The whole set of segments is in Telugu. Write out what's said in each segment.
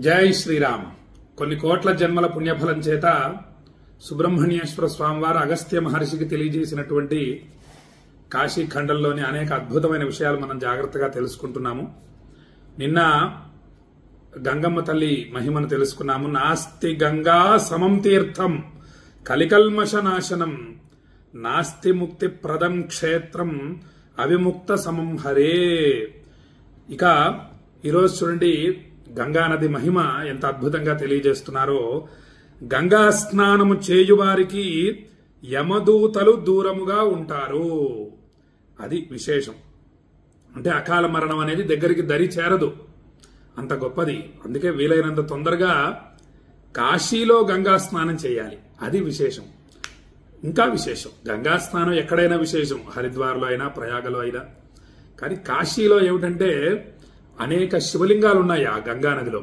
జై శ్రీరామ్. కొన్ని కోట్ల జన్మల పుణ్యఫలం చేత సుబ్రహ్మణ్యేశ్వర స్వామివారు అగస్త్య మహర్షికి తెలియజేసినటువంటి కాశీఖండంలోని అనేక అద్భుతమైన విషయాలు మనం జాగ్రత్తగా తెలుసుకుంటున్నాము. నిన్న గంగమ్మ తల్లి మహిమను తెలుసుకున్నాము. నాస్తి గంగా సమం తీర్థం కలికల్మష నాశనం నాస్తి ముక్తి ప్రదం క్షేత్రం అవిముక్త సమం హరే. ఇక ఈరోజు చూడండి, గంగానది మహిమ ఎంత అద్భుతంగా తెలియజేస్తున్నారో. గంగా స్నానము చేయువారికి యమదూతలు దూరముగా ఉంటారు. అది విశేషం. అంటే అకాల మరణం అనేది దగ్గరికి దరి చేరదు, అంత గొప్పది. అందుకే వీలైనంత తొందరగా కాశీలో గంగా స్నానం చేయాలి. అది విశేషం. ఇంకా విశేషం, గంగా స్నానం ఎక్కడైనా విశేషం, హరిద్వార్లో అయినా ప్రయాగలో అయినా. కానీ కాశీలో ఏమిటంటే అనేక శివలింగాలు ఉన్నాయి ఆ గంగా నదిలో.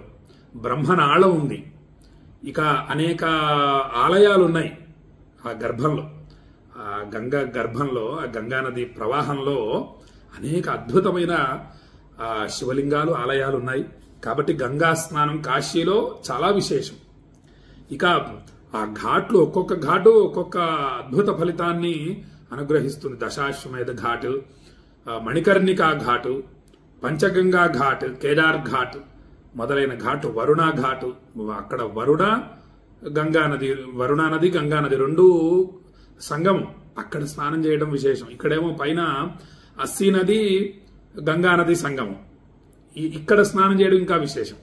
బ్రహ్మనాళం ఉంది. ఇక అనేక ఆలయాలు ఉన్నాయి ఆ గర్భంలో. ఆ గంగా గర్భంలో, ఆ గంగా నది ప్రవాహంలో అనేక అద్భుతమైన శివలింగాలు, ఆలయాలు ఉన్నాయి. కాబట్టి గంగా స్నానం కాశీలో చాలా విశేషం. ఇక ఆ ఘాట్లు, ఒక్కొక్క ఘాటు ఒక్కొక్క అద్భుత ఫలితాన్ని అనుగ్రహిస్తుంది. దశాశ్వమేధ ఘాటు, మణికర్ణికా ఘాటు, పంచగంగా ఘాట్, కేదార్ ఘాట్ మొదలైన ఘాటు, వరుణా ఘాటు. అక్కడ వరుణా నది గంగా నది రెండు సంగమం. అక్కడ స్నానం చేయడం విశేషం. ఇక్కడేమో పైన అస్సీ నది గంగా నది సంగమం. ఇక్కడ స్నానం చేయడం ఇంకా విశేషం.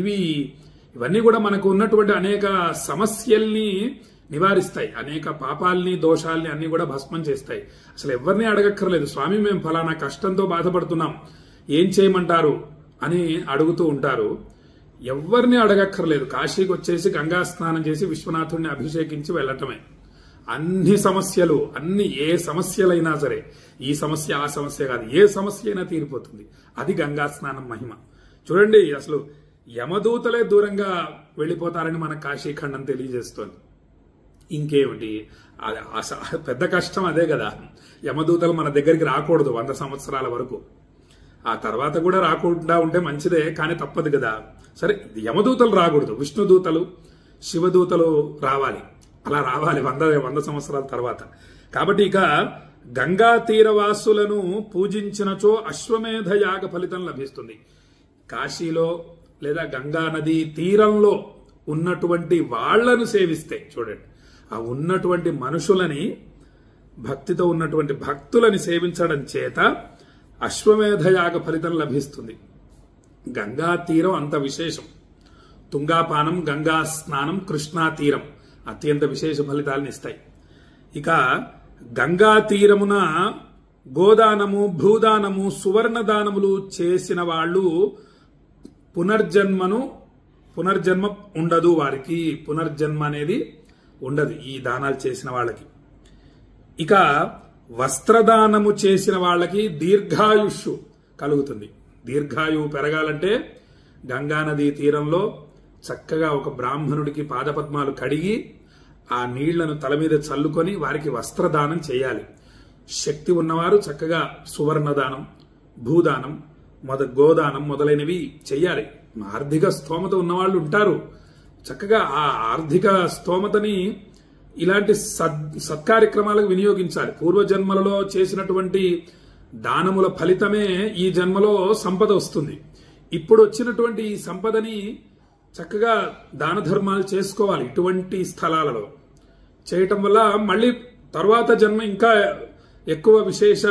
ఇవన్నీ కూడా మనకు ఉన్నటువంటి అనేక సమస్యల్ని నివారిస్తాయి. అనేక పాపాల్ని, దోషాల్ని అన్ని కూడా భస్మం చేస్తాయి. అసలు ఎవరిని అడగక్కర్లేదు. స్వామి, మేము ఫలానా కష్టంతో బాధపడుతున్నాం, ఏం చేయమంటారు అని అడుగుతూ ఉంటారు. ఎవరిని అడగక్కర్లేదు. కాశీకి వచ్చేసి గంగా స్నానం చేసి విశ్వనాథుడిని అభిషేకించి వెళ్లటమే. అన్ని సమస్యలు, ఏ సమస్యలైనా సరే, ఈ సమస్య ఆ సమస్య కాదు, ఏ సమస్య అయినా తీరిపోతుంది. అది గంగా స్నానం మహిమ. చూడండి, అసలు యమదూతలే దూరంగా వెళ్లిపోతారని మన కాశీఖండం తెలియజేస్తోంది. ఇంకేమిటి, పెద్ద కష్టం అదే కదా. యమదూతలు మన దగ్గరికి రాకూడదు 100 సంవత్సరాల వరకు. ఆ తర్వాత కూడా రాకుండా ఉంటే మంచిదే, కానీ తప్పదు కదా. సరే, యమదూతలు రాకూడదు, విష్ణుదూతలు, శివదూతలు రావాలి. అలా రావాలి 100 సంవత్సరాల తర్వాత. కాబట్టి ఇక గంగా తీరవాసులను పూజించినచో అశ్వమేధ యాగ ఫలితం లభిస్తుంది. కాశీలో లేదా గంగా నది తీరంలో ఉన్నటువంటి వాళ్లను సేవిస్తే, చూడండి, ఆ ఉన్నటువంటి మనుషులని, భక్తితో ఉన్నటువంటి భక్తులని సేవించడం చేత అశ్వమేధయాగ ఫలితం లభిస్తుంది. గంగా తీరం అంత విశేషం. తుంగాపానం, గంగా స్నానం, కృష్ణా తీరం అత్యంత విశేష ఫలితాలను ఇస్తాయి. ఇక గంగా తీరమున గోదానము, భూదానము, సువర్ణదానములు చేసిన వాళ్ళు పునర్జన్మ ఉండదు. వారికి పునర్జన్మ అనేది ఉండదు ఈ దానాలు చేసిన వాళ్ళకి. ఇక వస్త్రదానము చేసిన వాళ్ళకి దీర్ఘాయుష్షు కలుగుతుంది. దీర్ఘాయువు పెరగాలంటే గంగానదీ తీరంలో చక్కగా ఒక బ్రాహ్మణుడికి పాదపద్మాలు కడిగి ఆ నీళ్లను తల మీద చల్లుకొని వారికి వస్త్రదానం చేయాలి. శక్తి ఉన్నవారు చక్కగా సువర్ణదానం, భూదానం, గోదానం మొదలైనవి చెయ్యాలి. ఆర్థిక స్తోమత ఉన్నవాళ్ళు ఉంటారు. చక్కగా ఆ ఆర్థిక స్తోమతని ఇలాంటి సత్కార్యక్రమాలకు వినియోగించాలి. పూర్వజన్మలలో చేసినటువంటి దానముల ఫలితమే ఈ జన్మలో సంపద వస్తుంది. ఇప్పుడు వచ్చినటువంటి ఈ సంపదని చక్కగా దాన ధర్మాలు చేసుకోవాలి. ఇటువంటి స్థలాలలో చేయటం వల్ల మళ్ళీ తర్వాత జన్మ ఇంకా ఎక్కువ విశేష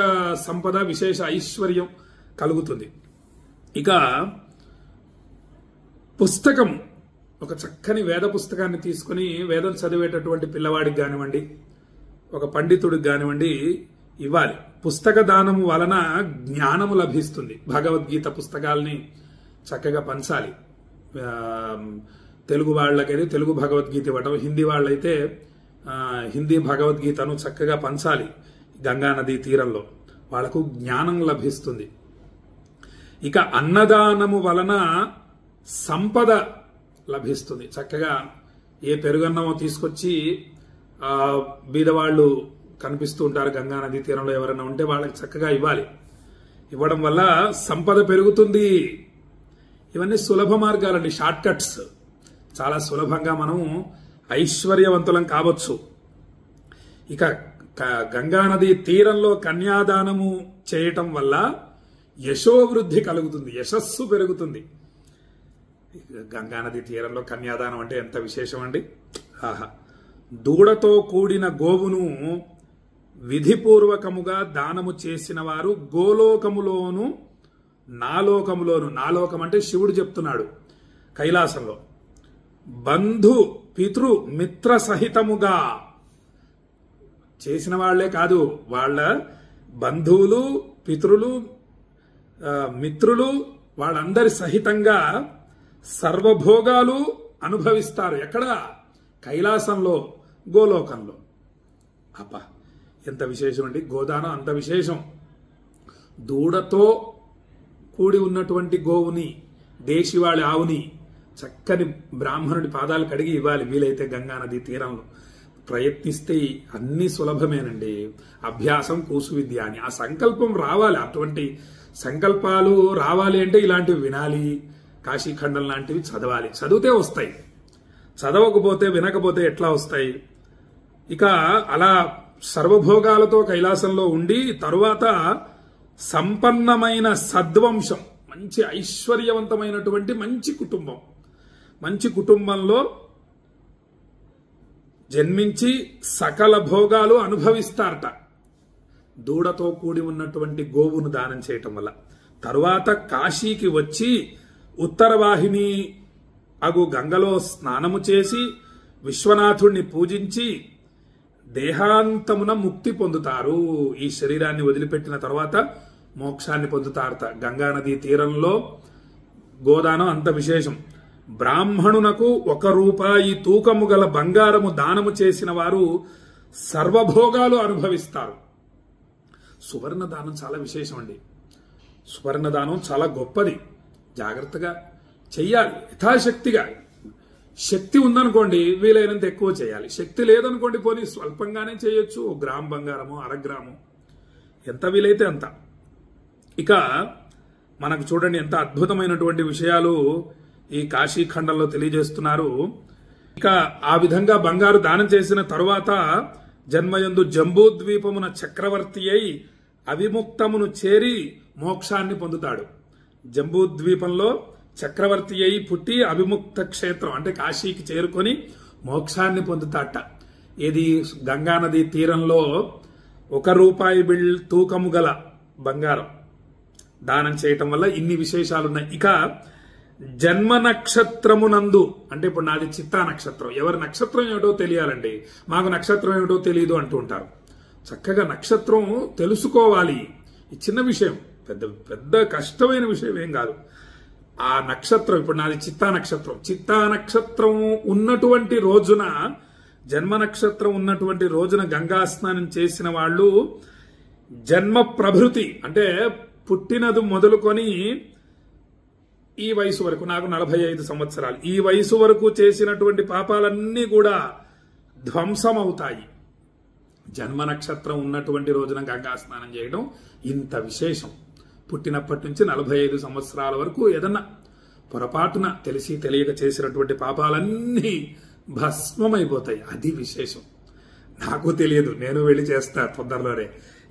సంపద, విశేష ఐశ్వర్యం కలుగుతుంది. ఇక పుస్తకం, ఒక చక్కని వేద పుస్తకాన్ని తీసుకుని వేదం చదివేటటువంటి పిల్లవాడికి కానివ్వండి, ఒక పండితుడికి కానివ్వండి ఇవ్వాలి. పుస్తక దానము వలన జ్ఞానము లభిస్తుంది. భగవద్గీత పుస్తకాలని చక్కగా పంచాలి. తెలుగు వాళ్ళకైతే తెలుగు భగవద్గీత ఇవ్వటం, హిందీ వాళ్ళైతే హిందీ భగవద్గీతను చక్కగా పంచాలి. గంగానదీ తీరంలో వాళ్లకు జ్ఞానం లభిస్తుంది. ఇక అన్నదానము వలన సంపద లభిస్తుంది. చక్కగా ఏ పెరుగన్నమో తీసుకొచ్చి బీదవాళ్లు కనిపిస్తూ ఉంటారు గంగానదీ తీరంలో, ఎవరైనా ఉంటే వాళ్ళకి చక్కగా ఇవ్వాలి. ఇవ్వడం వల్ల సంపద పెరుగుతుంది. ఇవన్నీ సులభ మార్గాలండి, షార్ట్ కట్స్. చాలా సులభంగా మనం ఐశ్వర్యవంతులం కావచ్చు. ఇక గంగానది తీరంలో కన్యాదానము చేయటం వల్ల యశోవృద్ధి కలుగుతుంది, యశస్సు పెరుగుతుంది. గంగానది తీరంలో కన్యాదానం అంటే ఎంత విశేషం అండి. ఆహా. దూడతో కూడిన గోవును విధిపూర్వకముగా దానము చేసిన వారు గోలోకములోను నాలోకములోను, నాలోకం అంటే శివుడు చెప్తున్నాడు కైలాసంలో, బంధు పితృ మిత్ర సహితముగా చేసిన వాళ్లే కాదు, వాళ్ళ బంధువులు పితృలు మిత్రులు వాళ్ళందరి సహితంగా సర్వభోగాలు అనుభవిస్తారు. ఎక్కడ? కైలాసంలో, గోలోకంలో. అబ్బా ఎంత విశేషం అండి. గోదానం అంత విశేషం. దూడతో కూడి ఉన్నటువంటి గోవుని, దేశివాళి ఆవుని చక్కని బ్రాహ్మణుడి పాదాలు కడిగి ఇవ్వాలి వీలైతే గంగానది తీరంలో. ప్రయత్నిస్తే అన్ని సులభమేనండి. అభ్యాసం కూసు విద్య అని ఆ సంకల్పం రావాలి. అటువంటి సంకల్పాలు రావాలి అంటే ఇలాంటివి వినాలి, కాశీఖండం లాంటివి చదవాలి. చదివితే వస్తాయి, చదవకపోతే వినకపోతే ఎట్లా వస్తాయి? ఇక అలా సర్వభోగాలతో కైలాసంలో ఉండి తరువాత సంపన్నమైన సద్వంశం, మంచి ఐశ్వర్యవంతమైనటువంటి మంచి కుటుంబంలో జన్మించి సకల భోగాలు అనుభవిస్తారట దూడతో కూడి ఉన్నటువంటి గోవును దానం చేయటం వల్ల. తరువాత కాశీకి వచ్చి ఉత్తరవాహిని అగు గంగలో స్నానము చేసి విశ్వనాథుణ్ణి పూజించి దేహాంతమున ముక్తి పొందుతారు. ఈ శరీరాన్ని వదిలిపెట్టిన తర్వాత మోక్షాన్ని పొందుతారట. గంగానది తీరంలో గోదానం అంత విశేషం. బ్రాహ్మణునకు 1 రూపాయి తూకము గల బంగారము దానము చేసిన వారు సర్వభోగాలు అనుభవిస్తారు. సువర్ణ దానం చాలా విశేషం అండి. సువర్ణ దానం చాలా గొప్పది. జాగ్రత్తగా చెయ్యాలి, యథాశక్తిగా. శక్తి ఉందనుకోండి వీలైనంత ఎక్కువ చేయాలి, శక్తి లేదనుకోండి పోనీ స్వల్పంగానే చేయొచ్చు. 1 గ్రాము బంగారము, 1/2 గ్రాము, ఎంత వీలైతే అంత. ఇక మనకు చూడండి ఎంత అద్భుతమైనటువంటి విషయాలు ఈ కాశీఖండంలో తెలియజేస్తున్నారు. ఇక ఆ విధంగా బంగారు దానం చేసిన తరువాత జన్మయందు జంబూద్వీపమున చక్రవర్తి అయి అవిముక్తమును చేరి మోక్షాన్ని పొందుతాడు. జంబూద్వీపంలో చక్రవర్తి అయి పుట్టి అవిముక్త క్షేత్రం అంటే కాశీకి చేరుకొని మోక్షాన్ని పొందుతాట. ఇది గంగానది తీరంలో 1 రూపాయి తూకము గల బంగారం దానం చేయటం వల్ల ఇన్ని విశేషాలున్నాయి. ఇక జన్మ నక్షత్రమునందు అంటే ఇప్పుడు నాది చిత్తా నక్షత్రం, ఎవరి నక్షత్రం ఏమిటో తెలియాలండి. మాకు నక్షత్రం ఏమిటో తెలియదు అంటూ ఉంటారు. చక్కగా నక్షత్రం తెలుసుకోవాలి. ఈ చిన్న విషయం, పెద్ద కష్టమైన విషయం ఏం కాదు. ఆ నక్షత్రం ఇప్పుడు నాది చిత్తా నక్షత్రం. చిత్తా నక్షత్రం ఉన్నటువంటి రోజున, జన్మ నక్షత్రం ఉన్నటువంటి రోజున గంగా స్నానం చేసిన వాళ్ళు జన్మ ప్రభృతి అంటే పుట్టినది మొదలుకొని ఈ వయసు వరకు, నాకు 45 సంవత్సరాలు, ఈ వయసు వరకు చేసినటువంటి పాపాలన్నీ కూడా ధ్వంసం అవుతాయి. జన్మ నక్షత్రం ఉన్నటువంటి రోజున గంగా స్నానం చేయడం ఇంత విశేషం. పుట్టినప్పటి నుంచి 45 సంవత్సరాల వరకు ఏదన్నా పొరపాటున తెలిసి తెలియక చేసినటువంటి పాపాలన్నీ భస్మమైపోతాయి. అది విశేషం. నాకు తెలియదు, నేను వెళ్ళి చేస్తా తొందరలోనే.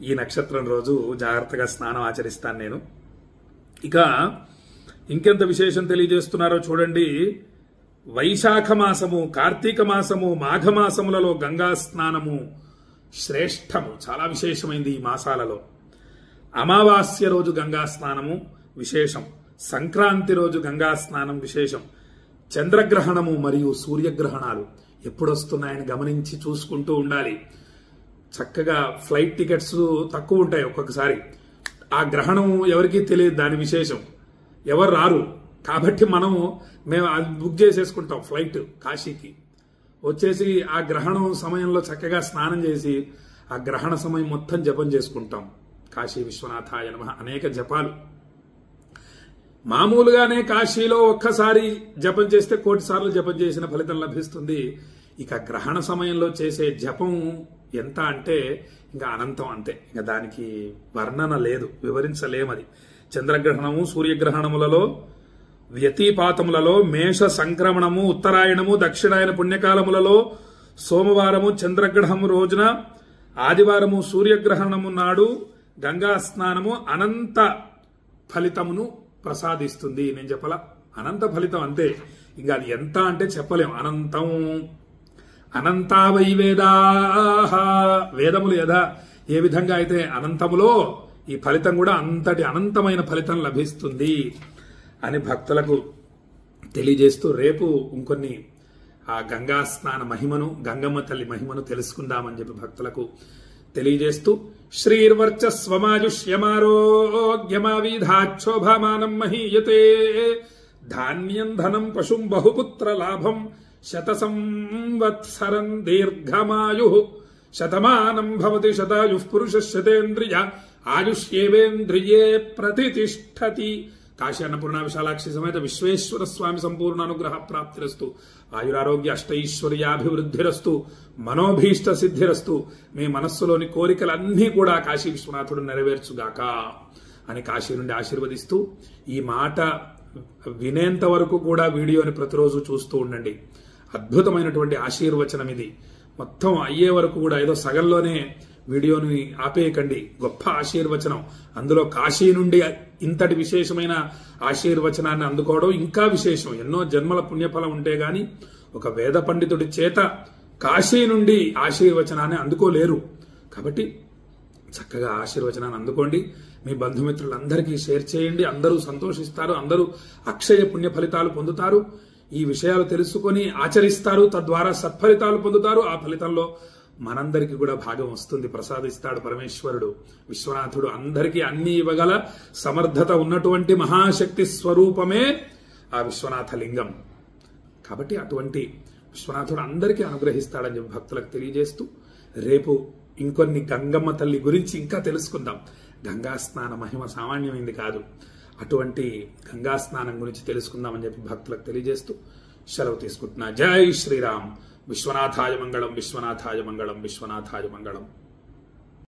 ఈ నక్షత్రం రోజు జాగ్రత్తగా స్నానం ఆచరిస్తాను నేను. ఇక ఇంకెంత విశేషం తెలియజేస్తున్నారో చూడండి. వైశాఖ మాసము, కార్తీక మాసము, మాఘమాసములలో గంగా స్నానము శ్రేష్టము, చాలా విశేషమైంది ఈ మాసాలలో. అమావాస్య రోజు గంగా స్నానము విశేషం, సంక్రాంతి రోజు గంగా స్నానం విశేషం. చంద్రగ్రహణము మరియు సూర్యగ్రహణాలు ఎప్పుడొస్తున్నాయని గమనించి చూసుకుంటూ ఉండాలి. చక్కగా ఫ్లైట్ టికెట్స్ తక్కువ ఉంటాయి ఒక్కొక్కసారి. ఆ గ్రహణం ఎవరికీ తెలియదు, దాని విశేషం. ఎవరు రారు కాబట్టి మేము అది బుక్ చేసేసుకుంటాం ఫ్లైట్ కాశీకి. వచ్చేసి ఆ గ్రహణం సమయంలో చక్కగా స్నానం చేసి ఆ గ్రహణ సమయం మొత్తం జపం చేసుకుంటాం. కాశీ విశ్వనాథాయ నమః అనేక జపాలు. మామూలుగానే కాశీలో ఒక్కసారి జపం చేస్తే 1,000,000 సార్లు జపం చేసిన ఫలితం లభిస్తుంది. ఇక గ్రహణ సమయంలో చేసే జపం ఎంత అంటే ఇంకా అనంతం, అంతే. ఇంకా దానికి వర్ణన లేదు, వివరించలేమది. చంద్రగ్రహణము, సూర్యగ్రహణములలో వ్యతిపాతములలో మేష సంక్రమణము, ఉత్తరాయణము, దక్షిణాయన పుణ్యకాలములలో సోమవారము చంద్రగ్రహము రోజున, ఆదివారము సూర్యగ్రహణము నాడు గంగా స్నానము అనంత ఫలితమును ప్రసాదిస్తుంది. నేను చెప్పలా, అనంత ఫలితం అంతే. ఇంకా అది ఎంత అంటే చెప్పలేం. అనంతం. అనంతా వై వేదాః, వేదములు ఏ విధంగా అయితే అనంతములో ఈ ఫలితం కూడా అంతటి అనంతమైన ఫలితం లభిస్తుంది అని భక్తులకు తెలియజేస్తూ రేపు ఇంకొన్ని ఆ గంగా స్నాన మహిమను, గంగమ్మ తల్లి మహిమను తెలుసుకుందామని చెప్పి భక్తులకు తెలియజేస్తూ శ్రీర్వర్చస్వమాయుష్యమారోగ్యమావిధాక్షోభమానం మహీయతే ధాన్యం ధనం పశుం బహుపుత్ర లాభం శత సంవత్సరం దీర్ఘమాయు శతమానం భవతి శతాయు పురుష శతేంద్రియ ఆయుష్యేవేంద్రియే ప్రతిష్టతి. కాశీ అన్నపూర్ణ విశాలాక్షి సమేత విశ్వేశ్వర స్వామి సంపూర్ణ అనుగ్రహ ప్రాప్తిరస్తు. ఆయురారోగ్య అష్టైశ్వర్యాభివృద్ధిరస్తు. మనోభీష్ట సిద్ధిరస్తు. మీ మనస్సులోని కోరికలన్నీ కూడా కాశీ విశ్వనాథుడు నెరవేర్చుగాక అని కాశీ నుండి ఆశీర్వదిస్తూ, ఈ మాట వినేంత వరకు కూడా వీడియోని ప్రతిరోజు చూస్తూ ఉండండి. అద్భుతమైనటువంటి ఆశీర్వచనం ఇది. మొత్తం అయ్యే వరకు కూడా ఏదో సగంలోనే వీడియోని ఆపేయకండి. గొప్ప ఆశీర్వచనం. అందులో కాశీ నుండి ఇంతటి విశేషమైన ఆశీర్వచనాన్ని అందుకోవడం ఇంకా విశేషం. ఎన్నో జన్మల పుణ్యఫలం ఉంటే గాని ఒక వేద పండితుడి చేత కాశీ నుండి ఆశీర్వచనాన్ని అందుకోలేరు. కాబట్టి చక్కగా ఆశీర్వచనాన్ని అందుకోండి. మీ బంధుమిత్రులందరికీ షేర్ చేయండి. అందరూ సంతోషిస్తారు. అందరూ అక్షయ పుణ్య ఫలితాలు పొందుతారు. ఈ విషయాలు తెలుసుకొని ఆచరిస్తారు. తద్వారా సత్ఫలితాలు పొందుతారు. ఆ ఫలితంలో మనందరికీ కూడా భాగం వస్తుంది. ప్రసాదిస్తాడు పరమేశ్వరుడు విశ్వనాథుడు. అందరికీ అన్ని ఇవ్వగల సమర్థత ఉన్నటువంటి మహాశక్తి స్వరూపమే ఆ విశ్వనాథ లింగం. కాబట్టి అటువంటి విశ్వనాథుడు అందరికీ అనుగ్రహిస్తాడని చెప్పి భక్తులకు తెలియజేస్తూ రేపు ఇంకొన్ని గంగమ్మ తల్లి గురించి ఇంకా తెలుసుకుందాం. గంగా స్నాన మహిమ సామాన్యమైంది కాదు. అటువంటి గంగా స్నానం గురించి తెలుసుకుందామని చెప్పి భక్తులకు తెలియజేస్తూ సెలవు తీసుకుంటున్నా. జై శ్రీరామ్. విశ్వనాథాయ మంగళం, విశ్వనాథాయ మంగళం, విశ్వనాథాయ మంగళం.